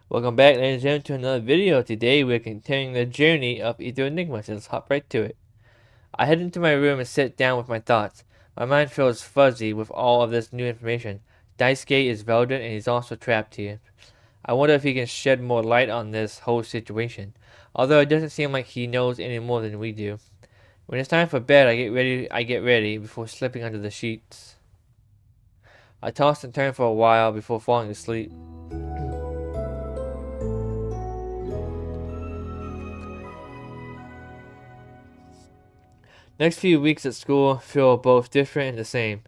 Welcome back, ladies and gentlemen, to another video. Today we're continuing the journey of Ethereal Enigma, so let's hop right to it. I head into my room and sit down with my thoughts. My mind feels fuzzy with all of this new information. Daisuke is Veldin and he's also trapped here. I wonder if he can shed more light on this whole situation, although it doesn't seem like he knows any more than we do. When it's time for bed, I get ready before slipping under the sheets. I toss and turn for a while before falling asleep. Next few weeks at school feel both different and the same.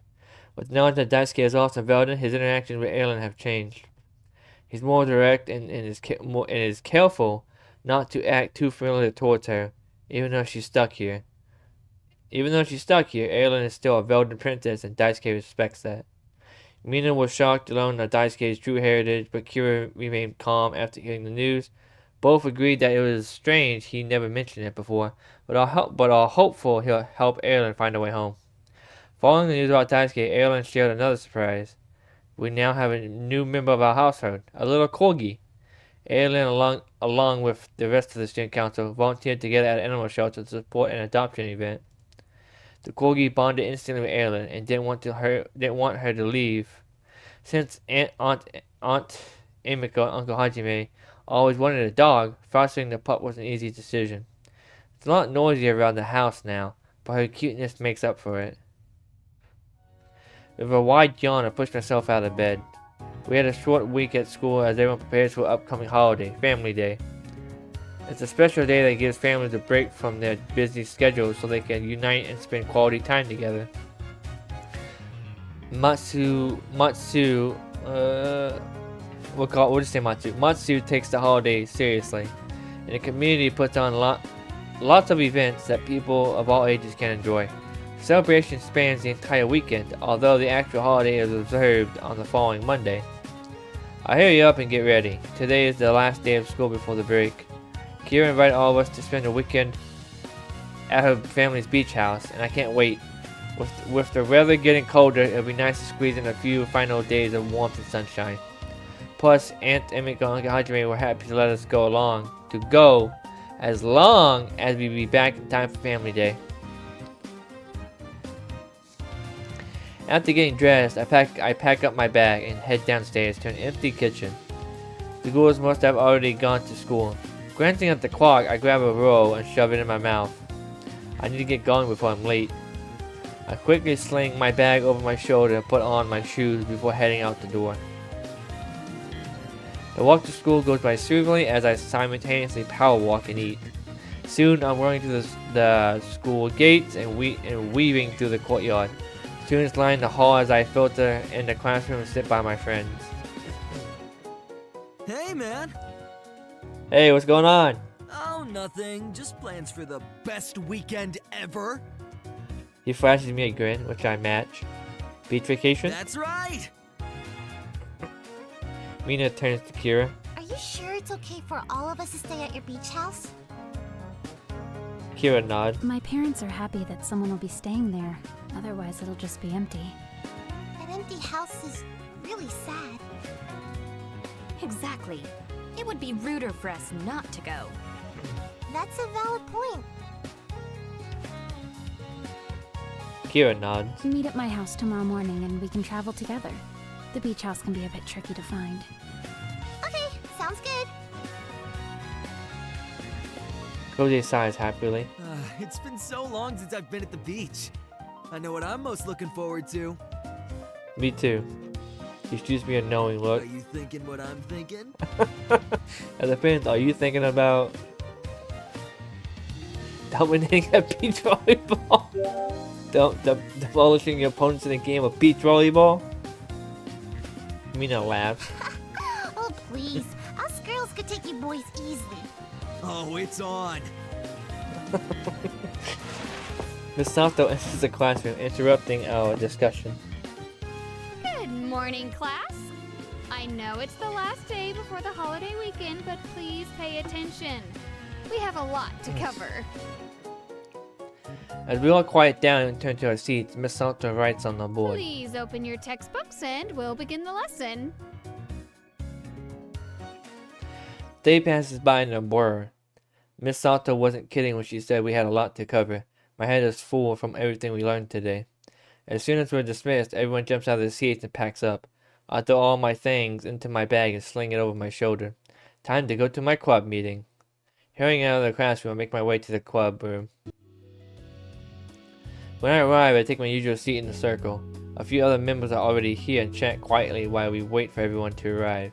With knowledge that Daisuke is also Veldin, his interactions with Aelin have changed. He's more direct and is careful not to act too familiar towards her, even though she's stuck here. Aelin is still a Veldin princess and Daisuke respects that. Mina was shocked to learn of Daisuke's true heritage, but Kira remained calm after hearing the news. Both agreed that it was strange he never mentioned it before, but are hopeful he'll help Aelin find a way home. Following the news about Daisuke, Aelin shared another surprise. We now have a new member of our household, a little corgi. Aelin, along with the rest of the student council, volunteered together at an animal shelter to support an adoption event. The corgi bonded instantly with Aelin and didn't want her to leave, since Aunt Emiko and Uncle Hajime always wanted a dog. Fostering the pup was an easy decision. It's a lot noisier around the house now, but her cuteness makes up for it. With a wide yawn, I pushed myself out of bed. We had a short week at school as everyone prepares for the upcoming holiday, Family Day. It's a special day that gives families a break from their busy schedules so they can unite and spend quality time together. Matsu we'll just say Matsu. Matsu takes the holiday seriously, and the community puts on lots of events that people of all ages can enjoy. The celebration spans the entire weekend, although the actual holiday is observed on the following Monday. I hurry up and get ready. Today is the last day of school before the break. Kira invited all of us to spend a weekend at her family's beach house, and I can't wait. With the weather getting colder, it'll be nice to squeeze in a few final days of warmth and sunshine. Plus, Aunt Emiko and Uncle Hajime were happy to let us go as long as we be back in time for Family Day. After getting dressed, I pack up my bag and head downstairs to an empty kitchen. The ghouls must have already gone to school. Glancing at the clock, I grab a roll and shove it in my mouth. I need to get going before I'm late. I quickly sling my bag over my shoulder and put on my shoes before heading out the door. The walk to school goes by smoothly as I simultaneously power walk and eat. Soon I'm running to the school gates and weaving through the courtyard. Students line the hall as I filter in the classroom and sit by my friends. Hey, man! Hey, what's going on? Oh, nothing. Just plans for the best weekend ever. He flashes me a grin, which I match. Beach vacation? That's right! Mina turns to Kira. Are you sure it's okay for all of us to stay at your beach house? Kira nods. My parents are happy that someone will be staying there. Otherwise, it'll just be empty. An empty house is really sad. Exactly. It would be ruder for us not to go. That's a valid point. Kira nods. Meet at my house tomorrow morning and we can travel together. The beach house can be a bit tricky to find. Okay, sounds good. Koji sighs happily. It's been so long since I've been at the beach. I know what I'm most looking forward to. Me too. He shoots me a knowing look. Are you thinking what I'm thinking? It depends. Are you thinking about dominating a beach volleyball? Demolishing your opponents in a game of beach volleyball? Mina laughs. Oh, please. Us girls could take you boys easily. Oh, it's on. Miss Sato enters the classroom, interrupting our discussion. Good morning, class. I know it's the last day before the holiday weekend, but please pay attention. We have a lot to cover. As we all quiet down and turn to our seats, Miss Sato writes on the board. Please open your textbooks and we'll begin the lesson. Day passes by in a blur. Miss Salto wasn't kidding when she said we had a lot to cover. My head is full from everything we learned today. As soon as we're dismissed, everyone jumps out of their seats and packs up. I throw all my things into my bag and sling it over my shoulder. Time to go to my club meeting. Hurrying out of the classroom, I make my way to the club room. When I arrive, I take my usual seat in the circle. A few other members are already here and chat quietly while we wait for everyone to arrive.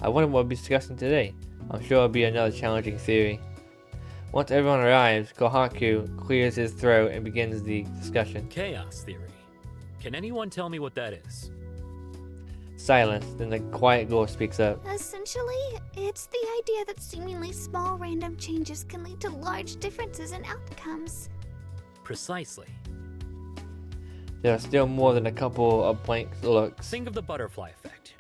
I wonder what we'll be discussing today. I'm sure it'll be another challenging theory. Once everyone arrives, Kohaku clears his throat and begins the discussion. Chaos theory. Can anyone tell me what that is? Silence, then the quiet girl speaks up. Essentially, it's the idea that seemingly small random changes can lead to large differences in outcomes. Precisely. There are still more than a couple of blank looks. Think of the butterfly effect.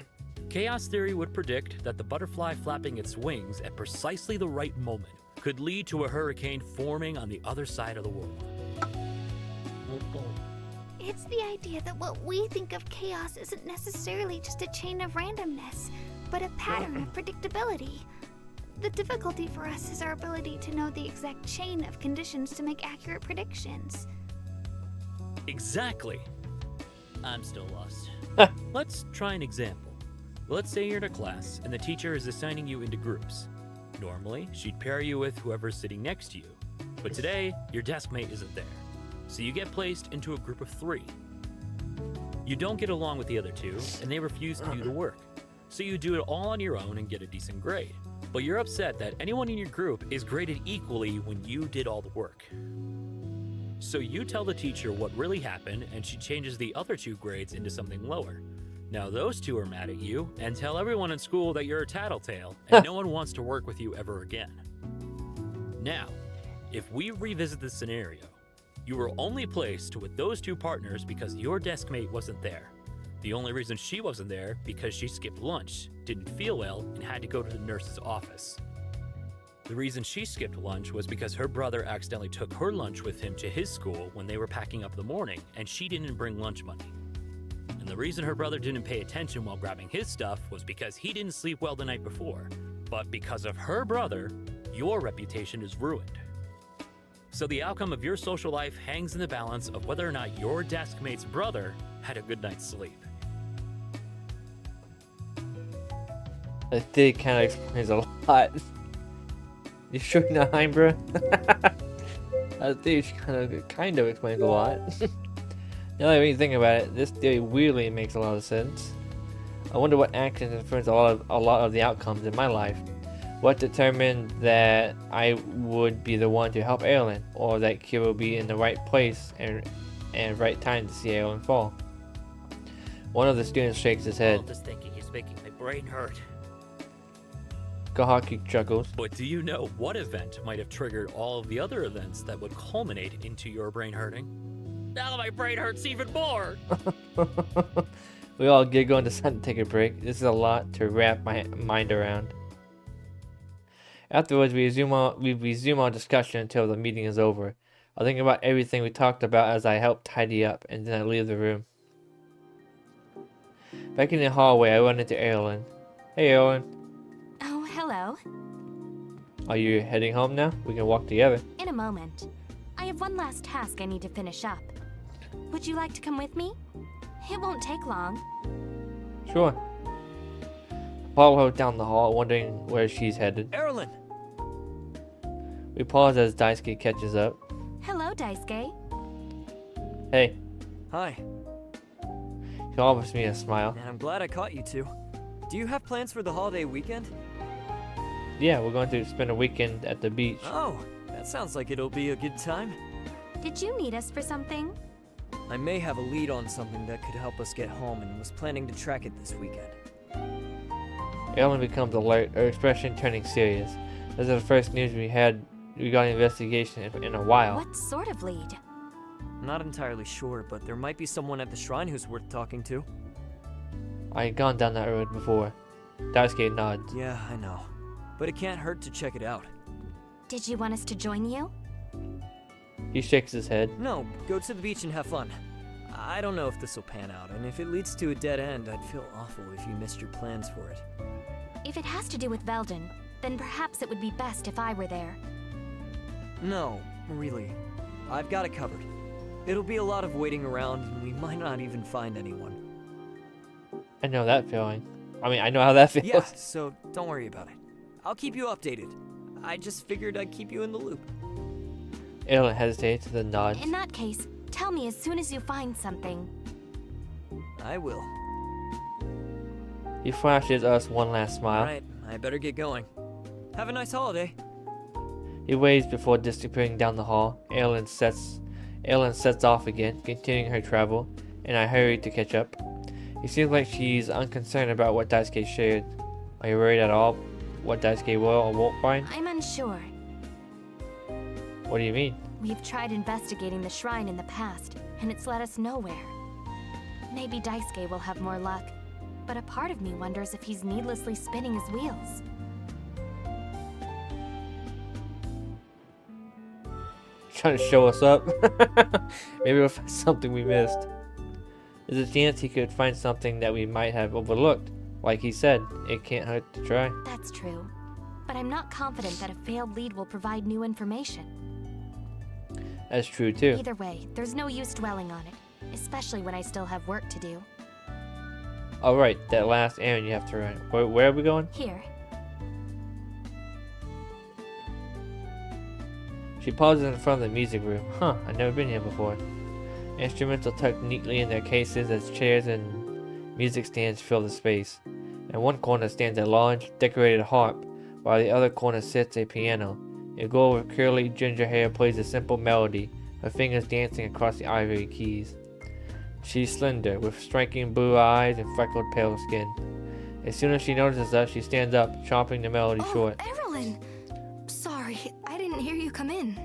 Chaos theory would predict that the butterfly flapping its wings at precisely the right moment could lead to a hurricane forming on the other side of the world. It's the idea that what we think of chaos isn't necessarily just a chain of randomness, but a pattern of predictability. The difficulty for us is our ability to know the exact chain of conditions to make accurate predictions. Exactly. I'm still lost. Let's try an example. Let's say you're in a class and the teacher is assigning you into groups. Normally, she'd pair you with whoever's sitting next to you. But today, your desk mate isn't there. So you get placed into a group of 3. You don't get along with the other 2, and they refuse to do the work. So you do it all on your own and get a decent grade. But you're upset that anyone in your group is graded equally when you did all the work. So you tell the teacher what really happened, and she changes the other 2 grades into something lower. Now those 2 are mad at you and tell everyone in school that you're a tattletale and no one wants to work with you ever again. Now, if we revisit this scenario, you were only placed with those 2 partners because your desk mate wasn't there. The only reason she wasn't there because she skipped lunch, didn't feel well, and had to go to the nurse's office. The reason she skipped lunch was because her brother accidentally took her lunch with him to his school when they were packing up in the morning, and she didn't bring lunch money. And the reason her brother didn't pay attention while grabbing his stuff was because he didn't sleep well the night before. But because of her brother, your reputation is ruined. So the outcome of your social life hangs in the balance of whether or not your desk mate's brother had a good night's sleep. The theory kind of explains a lot. You sure not, bro? That theory kind of explains a lot. Now that you think about it, this theory weirdly makes a lot of sense. I wonder what actions influence a lot of the outcomes in my life. What determined that I would be the one to help Aelin, or that Kira would be in the right place and right time to see Aelin fall? One of the students shakes his head. All this thinking is making my brain hurt. Kohaku chuckles. But do you know what event might have triggered all of the other events that would culminate into your brain hurting? Now my brain hurts even more! We all giggle and decide to take a break. This is a lot to wrap my mind around. Afterwards, we resume our discussion until the meeting is over. I'll think about everything we talked about as I help tidy up, and then I leave the room. Back in the hallway, I run into Aelin. Hey, Aelin. Oh, hello. Are you heading home now? We can walk together. In a moment. I have one last task I need to finish up. Would you like to come with me? It won't take long. Sure. Follow her down the hall, wondering where she's headed. Erilyn! We pause as Daisuke catches up. Hello, Daisuke. Hey. Hi, She offers me a smile. and I'm glad I caught you two. Do you have plans for the holiday weekend? Yeah, we're going to spend a weekend at the beach. Oh, that sounds like it'll be a good time. Did you need us for something? I may have a lead on something that could help us get home and was planning to track it this weekend. Aelin becomes alert, her expression turning serious. This is the first news we had regarding investigation in a while. What sort of lead? I'm not entirely sure, but there might be someone at the shrine who's worth talking to. I had gone down that road before. Daisuke nods. Yeah, I know. But it can't hurt to check it out. Did you want us to join you? He shakes his head. No, go to the beach and have fun. I don't know if this will pan out, and if it leads to a dead end, I'd feel awful if you missed your plans for it. If it has to do with Veldon, then perhaps it would be best if I were there. No, really. I've got it covered. It'll be a lot of waiting around, and we might not even find anyone. I know that feeling. I mean, I know how that feels. Yeah, so don't worry about it. I'll keep you updated. I just figured I'd keep you in the loop. Aelin hesitates, then nods. In that case, tell me as soon as you find something. I will. He flashes us one last smile. Alright, I better get going. Have a nice holiday. He waves before disappearing down the hall. Aelin sets off again, continuing her travel, and I hurry to catch up. It seems like she's unconcerned about what Daisuke shared. Are you worried at all what Daisuke will or won't find? I'm unsure. What do you mean? We've tried investigating the shrine in the past, and it's led us nowhere. Maybe Daisuke will have more luck, but a part of me wonders if he's needlessly spinning his wheels. Trying to show us up? Maybe we'll find something we missed. There's a chance he could find something that we might have overlooked. Like he said, it can't hurt to try. That's true, but I'm not confident that a failed lead will provide new information. That's true too. Either way, there's no use dwelling on it, especially when I still have work to do. Alright, that last errand you have to run. Where are we going? Here. She pauses in front of the music room. Huh, I've never been here before. Instruments are tucked neatly in their cases as chairs and music stands fill the space. In one corner stands a large, decorated harp, while the other corner sits a piano. A girl with curly ginger hair plays a simple melody, her fingers dancing across the ivory keys. She's slender, with striking blue eyes and freckled pale skin. As soon as she notices us, she stands up, chopping the melody short. Evelyn! Sorry, I didn't hear you come in.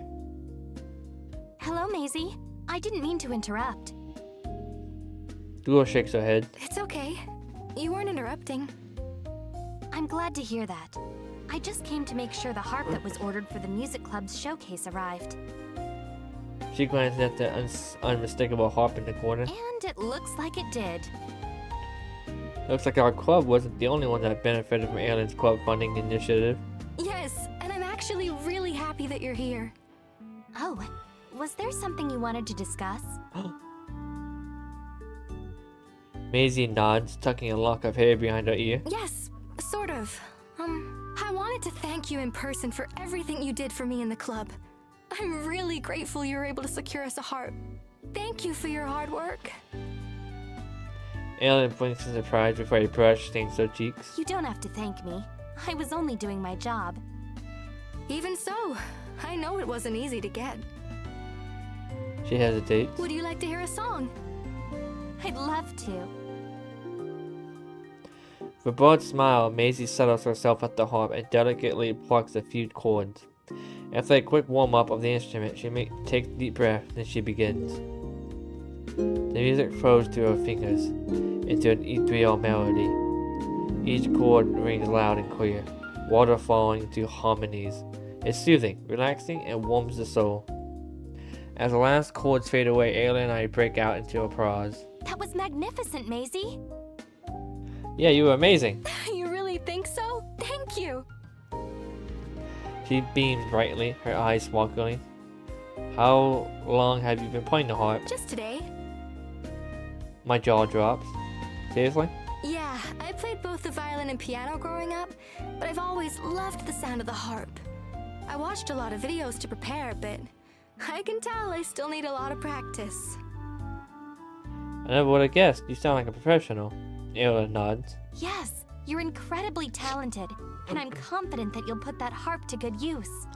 Hello, Maisie. I didn't mean to interrupt. The girl shakes her head. It's okay. You weren't interrupting. I'm glad to hear that. I just came to make sure the harp that was ordered for the music club's showcase arrived. She glances at the unmistakable harp in the corner. And it looks like it did. Looks like our club wasn't the only one that benefited from Aelin's club funding initiative. Yes, and I'm actually really happy that you're here. Oh, was there something you wanted to discuss? Maisie nods, tucking a lock of hair behind her ear. Yes, sort of. I wanted to thank you in person for everything you did for me in the club. I'm really grateful you were able to secure us a harp. Thank you for your hard work. Aelin blinks in surprise before a brush stains her cheeks. You don't have to thank me. I was only doing my job. Even so, I know it wasn't easy to get. She hesitates. Would you like to hear a song? I'd love to. With a broad smile, Maisie settles herself at the harp and delicately plucks a few chords. After a quick warm-up of the instrument, she takes a deep breath, then she begins. The music flows through her fingers into an ethereal melody. Each chord rings loud and clear, water falling into harmonies. It's soothing, relaxing, and warms the soul. As the last chords fade away, Aelin and I break out into applause. That was magnificent, Maisie. Yeah, you were amazing. You really think so? Thank you. She beams brightly, her eyes sparkling. How long have you been playing the harp? Just today. My jaw drops. Seriously? Yeah, I played both the violin and piano growing up, but I've always loved the sound of the harp. I watched a lot of videos to prepare, but I can tell I still need a lot of practice. I never would have guessed. You sound like a professional. Aelin nods. Yes, you're incredibly talented, and I'm confident that you'll put that harp to good use.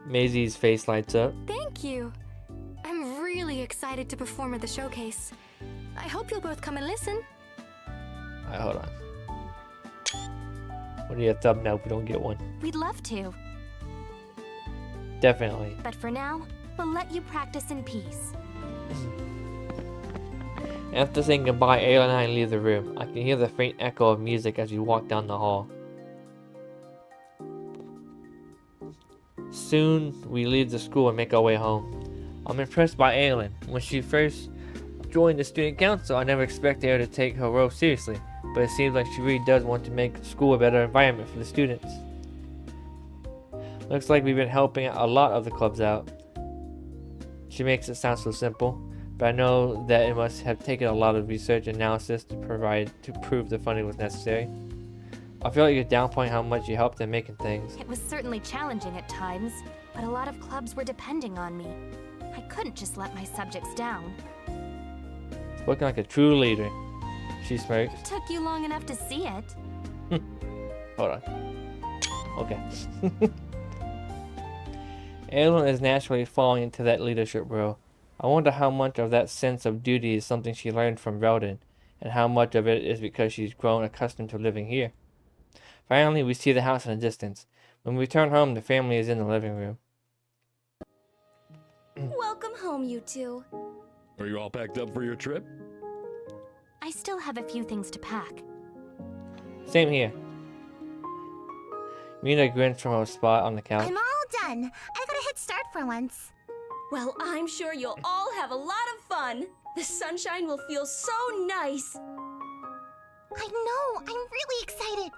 Maisie's face lights up. Thank you. I'm really excited to perform at the showcase. I hope you'll both come and listen. Alright, hold on. We need a thumbnail if we don't get one. We'd love to, Definitely. but for now, we'll let you practice in peace. After saying goodbye, Aelin and I leave the room. I can hear the faint echo of music as we walk down the hall. Soon, we leave the school and make our way home. I'm impressed by Aelin. When she first joined the student council, I never expected her to take her role seriously. but it seems like she really does want to make school a better environment for the students. Looks like we've been helping a lot of the clubs out. She makes it sound so simple, but I know that it must have taken a lot of research and analysis to prove the funding was necessary. I feel like you're downplaying how much you helped in making things. It was certainly challenging at times, but a lot of clubs were depending on me. I couldn't just let my subjects down. Looking like a true leader. She smirks. It took you long enough to see it. Hold on. Okay. Evelyn is naturally falling into that leadership role. I wonder how much of that sense of duty is something she learned from Veldin, and how much of it is because she's grown accustomed to living here. Finally, we see the house in the distance. When we return home, the family is in the living room. Welcome home, you two. Are you all packed up for your trip? I still have a few things to pack. Same here. Mina grins from her spot on the couch. I'm all done. I got a head start for once. Well, I'm sure you'll all have a lot of fun. The sunshine will feel so nice. I know. I'm really excited.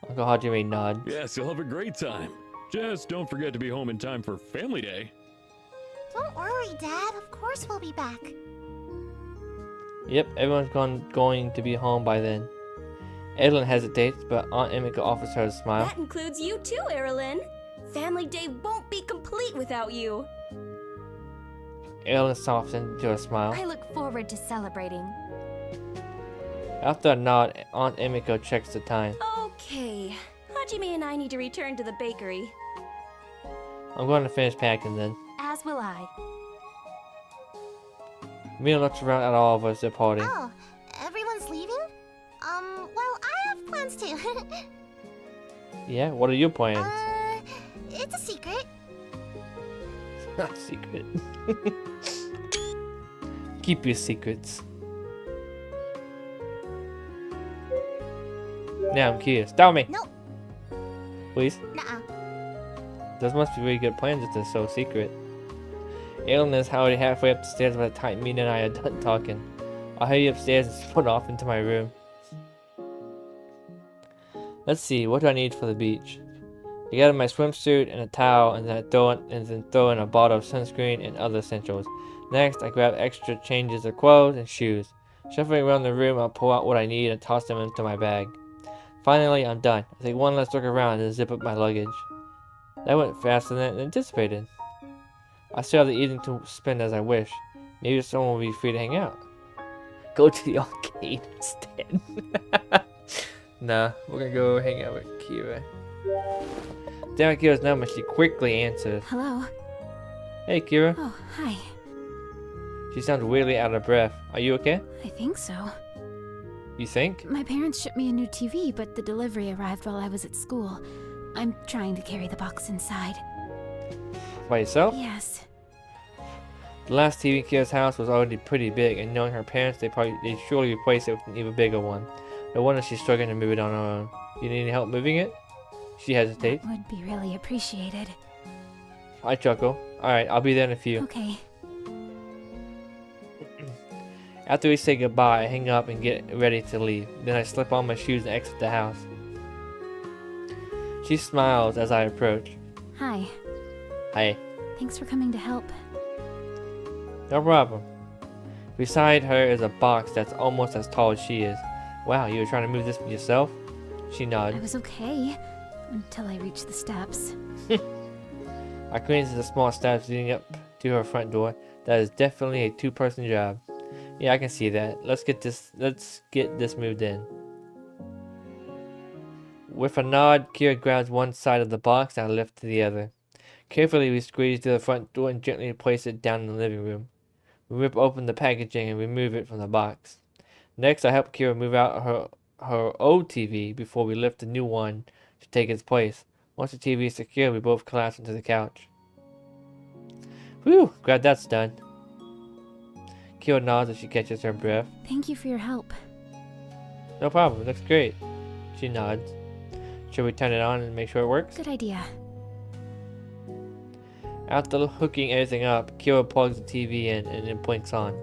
Uncle Hajime nods. Yes, you'll have a great time. Just don't forget to be home in time for Family Day. Don't worry, Dad. Of course we'll be back. Yep, everyone's going to be home by then. Evelyn hesitates, but Aunt Emika offers her a smile. That includes you too, Erilyn. Family Day won't be complete without you. Evelyn softens into a smile. I look forward to celebrating. After a nod, Aunt Emiko checks the time. Okay, Hajime and I need to return to the bakery. I'm going to finish packing then. As will I. Mina looks around at all of us departing. Oh, everyone's leaving? Well, I have plans too. Yeah, what are your plans? It's a secret. Not secret. Keep your secrets. Now I'm curious. Tell me. Nope. Please. Nuh-uh. Those must be really good plans if they're so secret. Aylin is already halfway up the stairs by the time Mina and I are done talking. I'll head you upstairs and split off into my room. Let's see, what do I need for the beach? I gather my swimsuit and a towel, and then throw in a bottle of sunscreen and other essentials. Next, I grab extra changes of clothes and shoes. Shuffling around the room, I'll pull out what I need and toss them into my bag. Finally, I'm done. I take one last look around and zip up my luggage. That went faster than anticipated. I still have the evening to spend as I wish. Maybe someone will be free to hang out. Go to the arcade instead. Nah, we're gonna go hang out with Kira. Down Kira's number, she quickly answers. Hello. Hey, Kira. Oh, hi. She sounds weirdly out of breath. Are you okay? I think so. You think? My parents shipped me a new TV, but the delivery arrived while I was at school. I'm trying to carry the box inside. By yourself? Yes. The last TV in Kira's house was already pretty big, and knowing her parents, they'd surely replace it with an even bigger one. No wonder she's struggling to move it on her own. You need any help moving it? She hesitates. That would be really appreciated. I chuckle. Alright, I'll be there in a few. Okay. After we say goodbye, I hang up and get ready to leave. Then I slip on my shoes and exit the house. She smiles as I approach. Hi. Hi. Thanks for coming to help. No problem. Beside her is a box that's almost as tall as she is. Wow, you were trying to move this yourself? She nods. I was okay until I reached the steps. I cling to the small steps leading up to her front door. That is definitely a two-person job. Yeah, I can see that. Let's get this moved in. With a nod, Kira grabs one side of the box and I lift the other. Carefully, we squeeze to the front door and gently place it down in the living room. We rip open the packaging and remove it from the box. Next, I help Kira move out her old TV before we lift the new one to take its place. Once the TV is secure, we both collapse into the couch. Whew, glad that's done. Kira nods as she catches her breath. Thank you for your help. No problem, it looks great. She nods. Should we turn it on and make sure it works? Good idea. After hooking everything up, Kira plugs the TV in and it blinks on.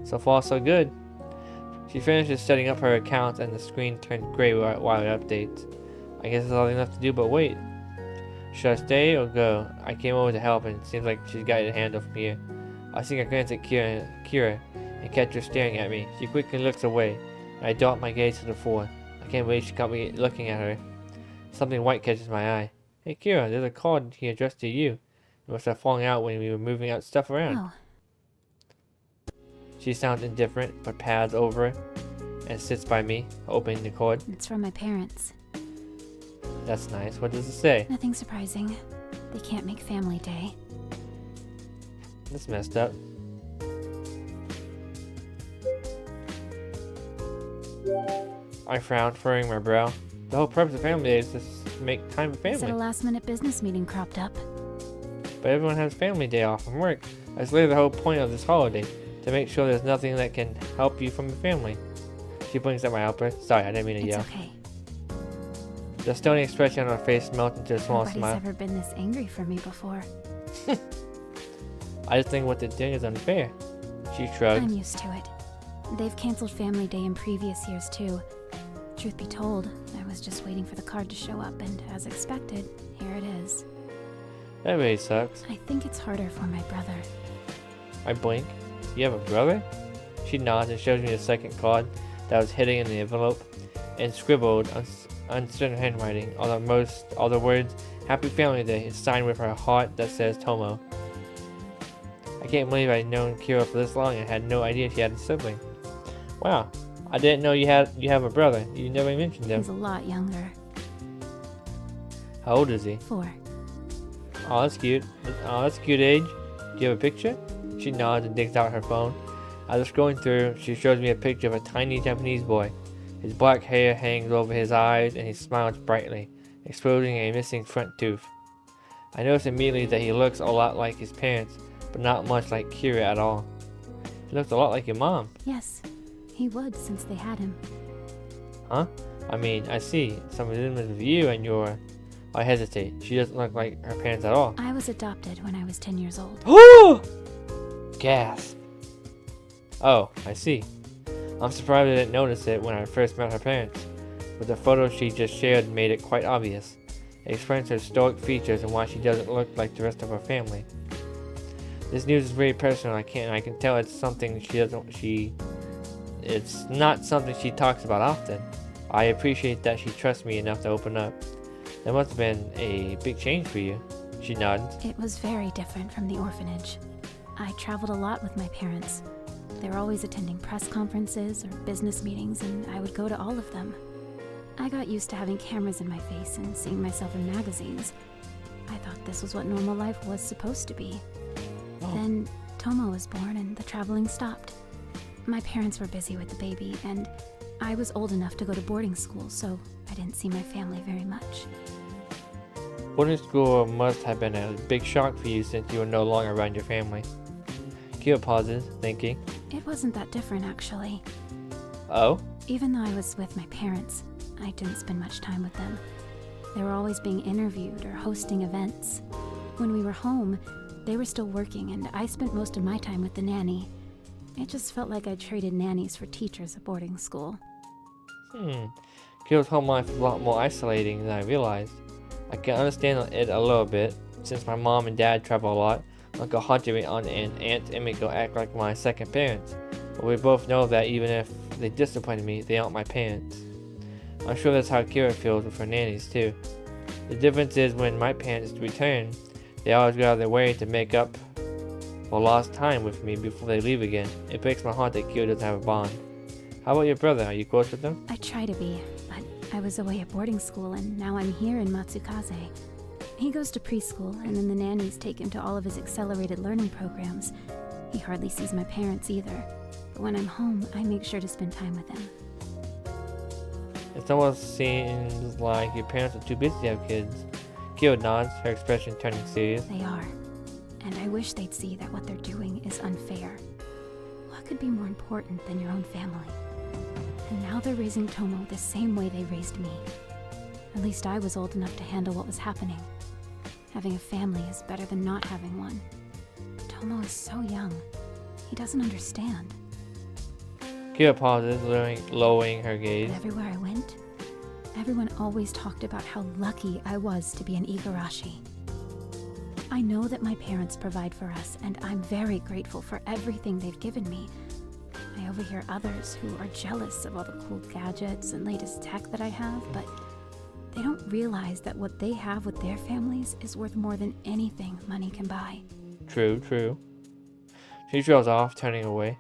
So far, so good. She finishes setting up her accounts and the screen turns gray while it updates. I guess there's nothing left to do but wait. Should I stay or go? I came over to help and it seems like she's got it handled from here. I think I glance at Kira and catch her staring at me. She quickly looks away, and I dart my gaze to the floor. I can't believe she caught me looking at her. Something white catches my eye. Hey Kira, there's a card he addressed to you. It must have fallen out when we were moving out stuff around. Oh, She sounds indifferent, but pads over and sits by me, opening the card. it's from my parents. That's nice. What does it say? Nothing surprising. They can't make family day. That's messed up. I frowned, furrowing my brow. The whole purpose of family day is to make time for Said family. a last-minute business meeting cropped up. But everyone has family day off from work. That's literally the whole point of this holiday, to make sure there's nothing that can help you from your family. She blinks at my outburst. Sorry, I didn't mean to It's yell. okay. The stony expression on her face melted into a small Nobody's smile. ever been this angry for me before. I just think what they're doing is unfair. She shrugged. I'm used to it. They've canceled family day in previous years too. Truth be told, I was just waiting for the card to show up, and as expected, here it is. That really sucks. I think it's harder for my brother. I blink. You have a brother? She nods and shows me the second card that was hidden in the envelope and scribbled uncertain handwriting. All the words "Happy Family Day" is signed with her heart that says Tomo. I can't believe I'd known Kira for this long and had no idea she had a sibling. Wow, I didn't know you have a brother. You never mentioned him. He's a lot younger. How old is he? 4. Oh, that's cute. Oh, that's a cute age. Do you have a picture? She nods and digs out her phone. As I'm scrolling through, she shows me a picture of a tiny Japanese boy. His black hair hangs over his eyes and he smiles brightly, exposing a missing front tooth. I notice immediately that he looks a lot like his parents, but not much like Kira at all. He looks a lot like your mom. Yes, he would since they had him. Huh? I mean, I see. Some resemblance with you and your... I hesitate. She doesn't look like her parents at all. I was adopted when I was 10 years old. Oh! Gasp. Oh, I see. I'm surprised I didn't notice it when I first met her parents, but the photo she just shared made it quite obvious. It explains her stoic features and why she doesn't look like the rest of her family. This news is very personal. I can tell it's something it's not something she talks about often. I appreciate that she trusts me enough to open up. That must have been a big change for you. She nods. It was very different from the orphanage. I traveled a lot with my parents. They were always attending press conferences or business meetings, and I would go to all of them. I got used to having cameras in my face and seeing myself in magazines. I thought this was what normal life was supposed to be. Oh. Then Tomo was born and the traveling stopped. My parents were busy with the baby, and I was old enough to go to boarding school, so I didn't see my family very much. Boarding school must have been a big shock for you since you were no longer around your family. Kira pauses, thinking. It wasn't that different, actually. Oh? Even though I was with my parents, I didn't spend much time with them. They were always being interviewed or hosting events. When we were home, they were still working, and I spent most of my time with the nanny. It just felt like I traded nannies for teachers at boarding school. Kira's home life is a lot more isolating than I realized. I can understand it a little bit, since my mom and dad travel a lot. Uncle Hajime and Aunt Emiko act like my second parents. But we both know that even if they disappointed me, they aren't my parents. I'm sure that's how Kira feels with her nannies too. The difference is when my parents return, they always go out of their way to make up for lost time with me before they leave again. It breaks my heart that Kira doesn't have a bond. How about your brother? Are you close with them? I try to be, but I was away at boarding school, and now I'm here in Matsukaze. He goes to preschool, and then the nannies take him to all of his accelerated learning programs. He hardly sees my parents either, but when I'm home, I make sure to spend time with him. It almost seems like your parents are too busy to have kids. Kira nods, her expression turning serious. They are, and I wish they'd see that what they're doing is unfair. What could be more important than your own family? And now they're raising Tomo the same way they raised me. At least I was old enough to handle what was happening. Having a family is better than not having one. Tomo is so young. He doesn't understand. Kira pauses, lowering her But gaze. everywhere I went, everyone always talked about how lucky I was to be an Igarashi. I know that my parents provide for us, and I'm very grateful for everything they've given me. I overhear others who are jealous of all the cool gadgets and latest tech that I have, but they don't realize that what they have with their families is worth more than anything money can buy. True, true. She trails off, turning away.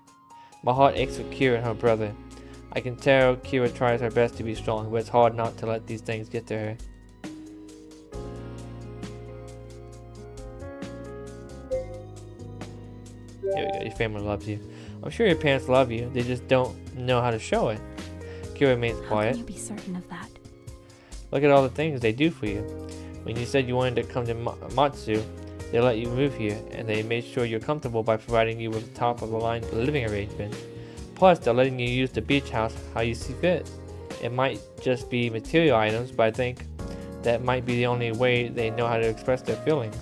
My heart aches for Kira and her brother. I can tell Kira tries her best to be strong, but it's hard not to let these things get to her. Here we go. Your family loves you. I'm sure your parents love you. They just don't know how to show it. Kira remains How quiet. can you be certain of that? Look at all the things they do for you. When you said you wanted to come to Matsu, they let you move here, and they made sure you're comfortable by providing you with top-of-the-line living arrangement. Plus, they're letting you use the beach house how you see fit. It might just be material items, but I think that might be the only way they know how to express their feelings.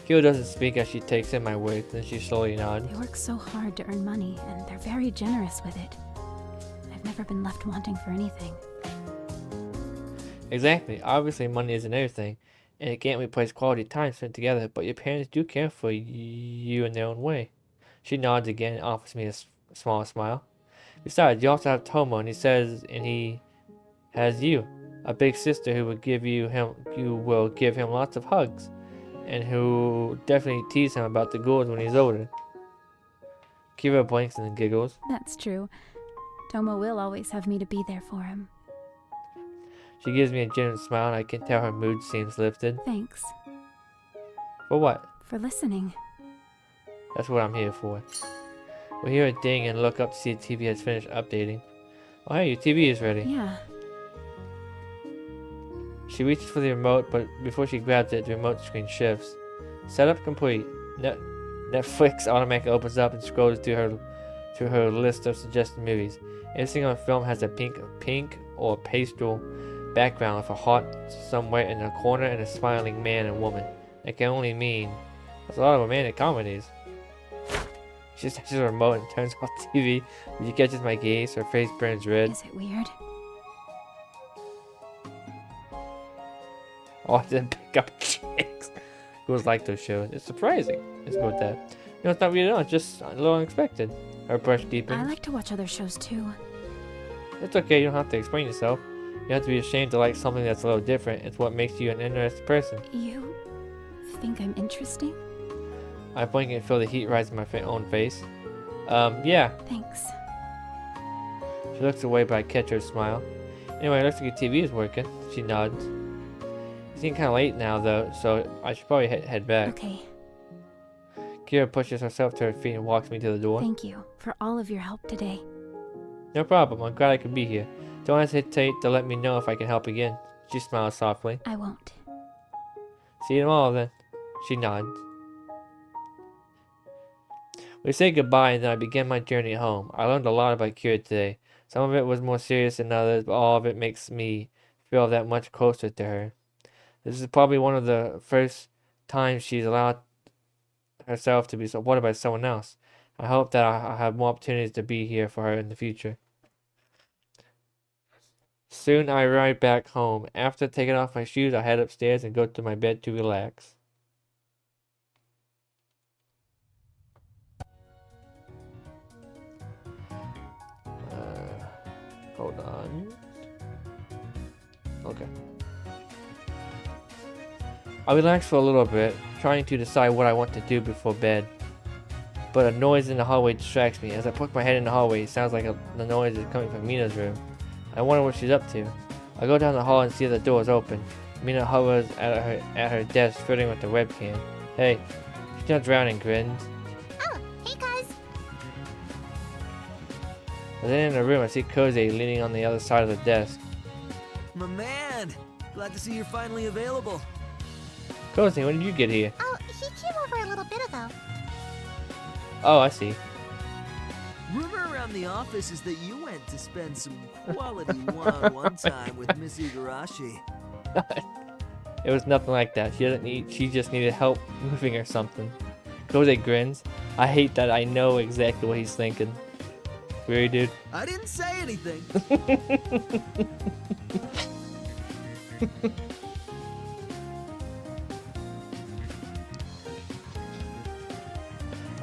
Kyo doesn't speak as she takes in my words, then she slowly nods. They work so hard to earn money, and they're very generous with it. I've never been left wanting for anything. Exactly. Obviously, money isn't everything, and it can't replace quality time spent together, but your parents do care for you in their own way. She nods again and offers me a small smile. Besides, you also have Tomo, and he has you, a big sister who will give him lots of hugs, and who will definitely tease him about the ghouls when he's older. Kira blinks and giggles. That's true. Tomo will always have me to be there for him. She gives me a generous smile, and I can tell her mood seems lifted. Thanks. For what? For listening. That's what I'm here for. We hear a ding and look up to see the TV has finished updating. Oh hey, your TV is ready. Yeah. She reaches for the remote, but before she grabs it, the remote screen shifts. Setup complete. Netflix automatically opens up and scrolls through her list of suggested movies. Every single film has a pink or pastel background with a heart somewhere in the corner and a smiling man and woman. It can only mean there's a lot of romantic comedies. She touches the remote and turns off the TV. When she catches my gaze, her face burns red. Is it weird? Oh, I didn't pick up chicks. Girls like those shows. It's surprising. Let's go with that. No, it's not weird at all. It's just a little unexpected. Her brush deepens. I like to watch other shows too. It's okay. You don't have to explain yourself. You have to be ashamed to like something that's a little different. It's what makes you an interesting person. You think I'm interesting? I blink and feel the heat rise in my own face. Yeah. Thanks. She looks away, but I catch her smile. Anyway, it looks like your TV is working. She nods. It's getting kind of late now, though, so I should probably head back. Okay. Kira pushes herself to her feet and walks me to the door. Thank you for all of your help today. No problem. I'm glad I could be here. Don't hesitate to let me know if I can help again. She smiles softly. I won't. See you tomorrow, then. She nods. We say goodbye, and then I begin my journey home. I learned a lot about Kira today. Some of it was more serious than others, but all of it makes me feel that much closer to her. This is probably one of the first times she's allowed herself to be supported by someone else. I hope that I have more opportunities to be here for her in the future. Soon I arrive back home. After taking off my shoes, I head upstairs and go to my bed to relax. Hold on. Okay. I relax for a little bit, trying to decide what I want to do before bed. But a noise in the hallway distracts me. As I poke my head in the hallway, it sounds like the noise is coming from Mina's room. I wonder what she's up to. I go down the hall and see the door is open. Mina hovers at her desk, flirting with the webcam. Hey, she turns around and grins. Oh, hey guys. Then in the room, I see Koze leaning on the other side of the desk. My man! Glad to see you're finally available. Koze, when did you get here? Oh, he came over a little bit ago. Oh, I see. Rumor around the office is that you went to spend some quality one-on-one time with Miss Igarashi. It was nothing like that. She just needed help moving or something. Koze grins. I hate that I know exactly what he's thinking. Really, dude? I didn't say anything.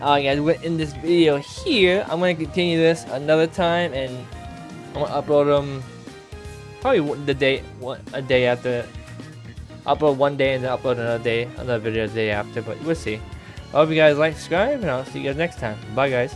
Alright guys, we're in this video here. I'm gonna continue this another time, and I'm gonna upload them probably a day after. Upload one day and then upload another video the day after, but we'll see. I hope you guys like, subscribe, and I'll see you guys next time. Bye guys.